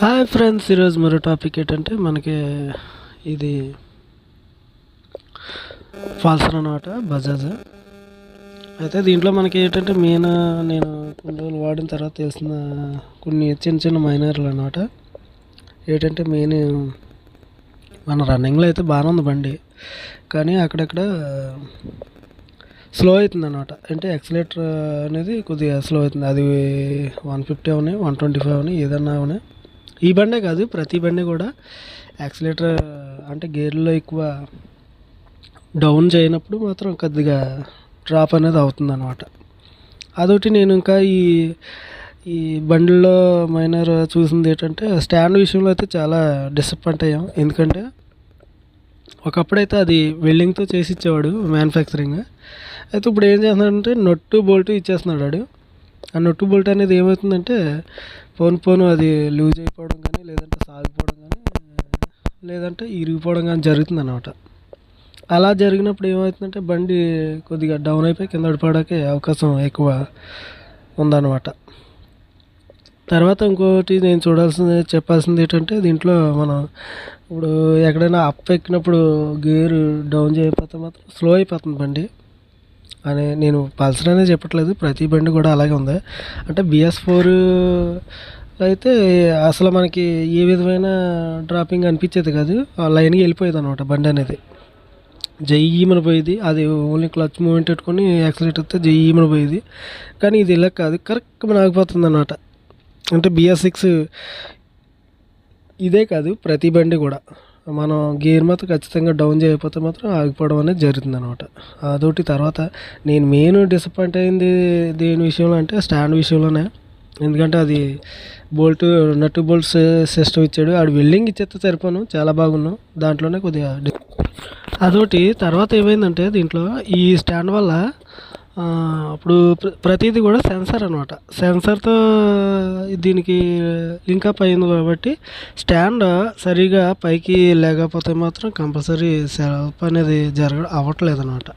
Hi friends, ఈరోజు మరో topic ఏంటంటే మనకి ఇది పల్సర్ అన్నమాట, బజాజ్. అయితే దీంట్లో మనకి ఏంటంటే మెయిన్ నేను కొన్ని రోజులు వాడిన తర్వాత తెలిసిన కొన్ని చిన్న చిన్న మైనర్లు అనమాట. ఏంటంటే మెయిన్ మన రన్నింగ్లో అయితే బాగానే ఉంది బండి, కానీ అక్కడక్కడ స్లో అవుతుంది అనమాట. అంటే యాక్సిలేటర్ అనేది కొద్దిగా స్లో అవుతుంది. అది 150 అవని 125 అవని ఏదన్నా అవని, ఈ బండే కాదు ప్రతి బండి కూడా యాక్సిలేటర్ అంటే గేర్లో ఎక్కువ డౌన్ చేయనప్పుడు మాత్రం కొద్దిగా డ్రాప్ అనేది అవుతుంది అనమాట. అదొకటి నేను ఇంకా ఈ ఈ బండిల్లో మైనర్ చూసింది ఏంటంటే స్టాండ్ విషయంలో అయితే చాలా డిసప్పాయింట్ అయ్యాం. ఎందుకంటే ఒకప్పుడైతే అది వెల్డింగ్తో చేసి ఇచ్చేవాడు మ్యానుఫ్యాక్చరింగ్. అయితే ఇప్పుడు ఏం చేస్తున్నాడంటే నట్టు బోల్ట్ ఇచ్చేస్తున్నాడు వాడు. ఆ నట్టు బోల్ట్ అనేది ఏమవుతుందంటే పోను అది లూజ్ అయిపోవడం కానీ, లేదంటే సాగిపోవడం కానీ, లేదంటే ఇరిగిపోవడం కానీ జరుగుతుంది అన్నమాట. అలా జరిగినప్పుడు ఏమవుతుందంటే బండి కొద్దిగా డౌన్ అయిపోయి కింద పడిపోవడానికి అవకాశం ఎక్కువ ఉందన్నమాట. తర్వాత ఇంకోటి నేను చెప్పాల్సింది ఏంటంటే దీంట్లో మనం ఇప్పుడు ఎక్కడైనా అప్ ఎక్కినప్పుడు గేరు డౌన్ చేయకపోతే మాత్రం స్లో అయిపోతుంది బండి అని. నేను పల్సర్ అనేది చెప్పట్లేదు, ప్రతి బండి కూడా అలాగే ఉంది. అంటే BS4 అయితే అసలు మనకి ఏ విధమైన డ్రాపింగ్ అనిపించేది కాదు, ఆ లైన్కి వెళ్ళిపోయేది అనమాట బండి అనేది. జయ్యమని పోయేది, అది ఓన్లీ క్లచ్ మూమెంట్ పెట్టుకొని యాక్సిలేటర్ వస్తే జయ్యమని పోయేది. కానీ ఇది ఇలా కాదు, కరెక్ట్గా ఆగిపోతుంది అన్నమాట. అంటే BS6 ఇదే కాదు ప్రతి బండి కూడా మనం గేర్ మాత్రం ఖచ్చితంగా డౌన్ చేయకపోతే మాత్రం ఆగిపోవడం అనేది జరుగుతుంది అనమాట. అదొకటి. తర్వాత నేను మెయిన్ డిసప్పాయింట్ అయింది దేని విషయంలో అంటే స్టాండ్ విషయంలోనే. ఎందుకంటే అది నట్టు బోల్ట్ సిస్టమ్ ఇచ్చాడు, ఆడు వెల్డింగ్ ఇచ్చేస్తే సరిపోను, చాలా బాగున్నాం దాంట్లోనే కొద్దిగా అదొకటి. తర్వాత ఏమైందంటే దీంట్లో ఈ స్టాండ్ వల్ల ఇప్పుడు ప్రతిదీ కూడా సెన్సార్ అనమాట. సెన్సార్తో దీనికి లింకప్ అయింది కాబట్టి స్టాండ్ సరిగా పైకి లేకపోతే మాత్రం కంపల్సరీ సెల్ఫ్ అనేది అవ్వట్లేదు అనమాట.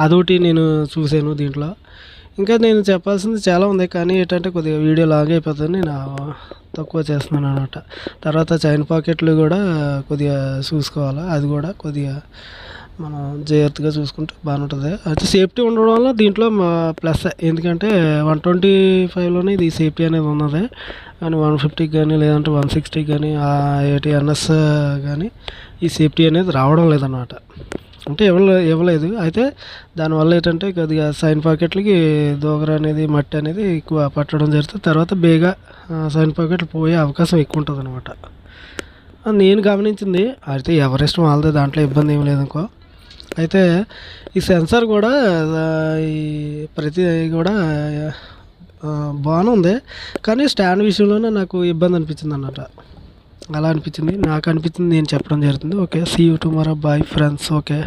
అదొకటి నేను చూశాను దీంట్లో. ఇంకా నేను చెప్పాల్సింది చాలా ఉంది, కానీ ఏంటంటే కొద్దిగా వీడియో లాగ్ అయిపోతుంది, నేను తక్కువ చేస్తున్నాను అనమాట. తర్వాత చైన్ పాకెట్లు కూడా కొద్దిగా చూసుకోవాలి, అది కూడా కొద్దిగా మనం జాగ్రత్తగా చూసుకుంటే బాగుంటుంది. అయితే సేఫ్టీ ఉండడం వల్ల దీంట్లో ప్లస్, ఎందుకంటే 125లోనే ఇది సేఫ్టీ అనేది ఉన్నది. కానీ 150కి కానీ లేదంటే 160కి కానీ NS కానీ ఈ సేఫ్టీ అనేది రావడం లేదన్నమాట. అంటే ఇవ్వలేదు. అయితే దానివల్ల ఏంటంటే కొద్దిగా సైన్ పాకెట్లకి దోగర అనేది మట్టి అనేది ఎక్కువ పట్టడం జరుగుతుంది. తర్వాత బేగా సైన్ పాకెట్లు పోయే అవకాశం ఎక్కువ ఉంటుంది అనమాట. నేను గమనించింది. అయితే ఎవరిష్టం వాళ్ళదే, దాంట్లో ఇబ్బంది ఏం లేదనుకో. అయితే ఈ సెన్సార్ కూడా ఈ ప్రతి కూడా బాగానే ఉంది, కానీ స్టాండ్ విషయంలోనే నాకు ఇబ్బంది అనిపించింది అన్నమాట. అలా అనిపించింది, నాకు అనిపించింది, నేను చెప్పడం జరుగుతుంది. Okay, see you tomorrow, bye friends. Okay.